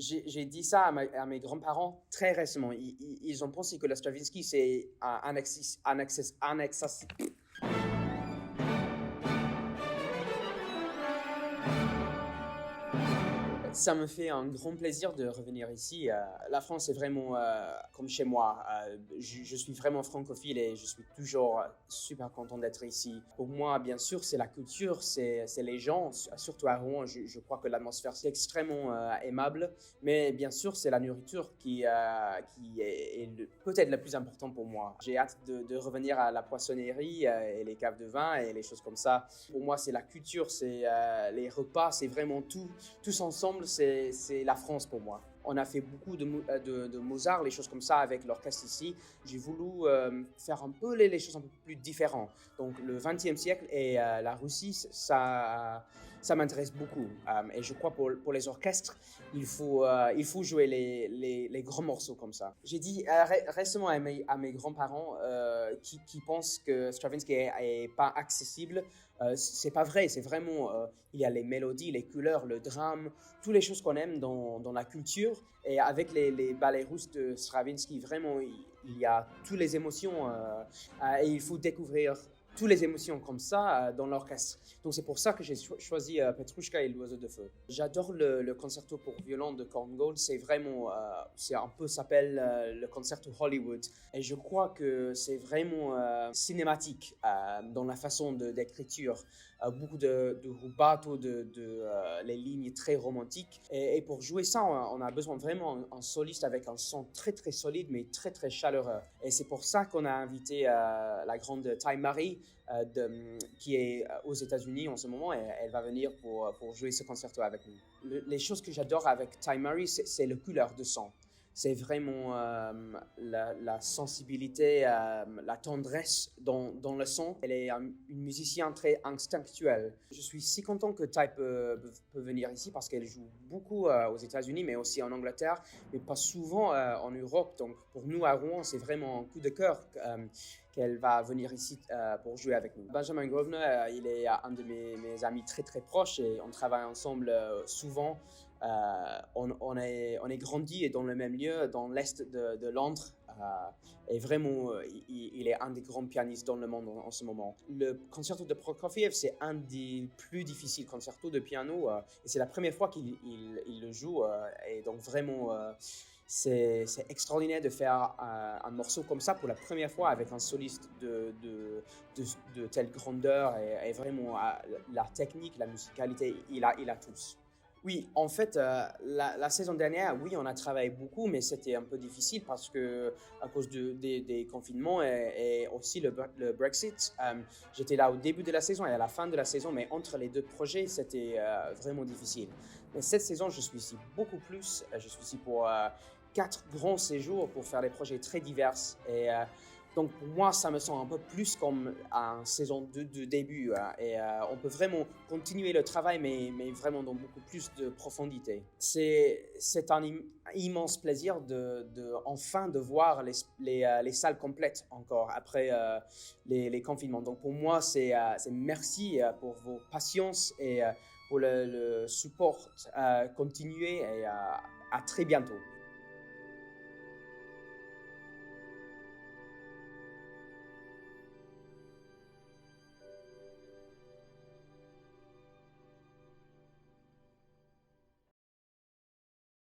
J'ai dit ça à mes grands-parents très récemment. Ils ont pensé que la Stravinsky, c'est un access. Ça me fait un grand plaisir de revenir ici. La France est vraiment comme chez moi. Je suis vraiment francophile et je suis toujours super content d'être ici. Pour moi, bien sûr, c'est la culture, c'est les gens, surtout à Rouen. Je crois que l'atmosphère c'est extrêmement aimable. Mais bien sûr, c'est la nourriture qui est peut-être le plus important pour moi. J'ai hâte de revenir à la poissonnerie et les caves de vin et les choses comme ça. Pour moi, c'est la culture, c'est les repas, c'est vraiment tout. Tous ensemble, c'est la France pour moi. On a fait beaucoup de Mozart, les choses comme ça avec l'orchestre ici. J'ai voulu faire un peu les choses un peu plus différentes. Donc le XXe siècle et la Russie, ça m'intéresse beaucoup. Et je crois pour les orchestres, il faut jouer les grands morceaux comme ça. J'ai dit récemment à mes grands-parents qui pensent que Stravinsky est pas accessible. C'est pas vrai, c'est vraiment, il y a les mélodies, les couleurs, le drame, toutes les choses qu'on aime dans la culture. Et avec les ballets russes de Stravinsky, vraiment, il y a toutes les émotions et il faut découvrir toutes les émotions comme ça dans l'orchestre. Donc c'est pour ça que j'ai choisi Petrouchka et l'oiseau de feu. J'adore le concerto pour violon de Korngold. C'est vraiment, c'est un peu s'appelle le concerto Hollywood. Et je crois que c'est vraiment cinématique dans la façon d'écriture. Beaucoup de rubato, les lignes très romantiques. Et pour jouer ça, on a besoin vraiment d'un soliste avec un son très très solide mais très très chaleureux. Et c'est pour ça qu'on a invité la grande Ty Marie qui est aux États-Unis en ce moment et elle va venir pour jouer ce concerto avec nous. Les choses que j'adore avec Ty Marie, c'est le couleur de son. C'est vraiment la sensibilité, la tendresse dans le son. Elle est une musicienne très instinctuelle. Je suis si content que Ty peut venir ici parce qu'elle joue beaucoup aux États-Unis, mais aussi en Angleterre, mais pas souvent en Europe. Donc pour nous à Rouen, c'est vraiment un coup de cœur qu'elle va venir ici pour jouer avec nous. Benjamin Grosvenor, il est un de mes amis très très proches et on travaille ensemble souvent. On est grandi dans le même lieu, dans l'est de Londres. Et vraiment, il est un des grands pianistes dans le monde en ce moment. Le concerto de Prokofiev, c'est un des plus difficiles concertos de piano. Et c'est la première fois qu'il le joue. Et donc vraiment, c'est extraordinaire de faire un morceau comme ça pour la première fois avec un soliste de telle grandeur. Et vraiment, la technique, la musicalité, il a tous. Oui, en fait, la saison dernière, oui, on a travaillé beaucoup, mais c'était un peu difficile parce que à cause des confinements et aussi le Brexit, j'étais là au début de la saison et à la fin de la saison, mais entre les deux projets, c'était vraiment difficile. Mais cette saison, je suis ici beaucoup plus. Je suis ici pour 4 grands séjours pour faire des projets très divers et donc pour moi, ça me semble un peu plus comme une saison de début et on peut vraiment continuer le travail, mais vraiment dans beaucoup plus de profondité. C'est un immense plaisir enfin de voir les salles complètes encore après les confinements. Donc pour moi, c'est merci pour vos patience et pour le support continué et à très bientôt.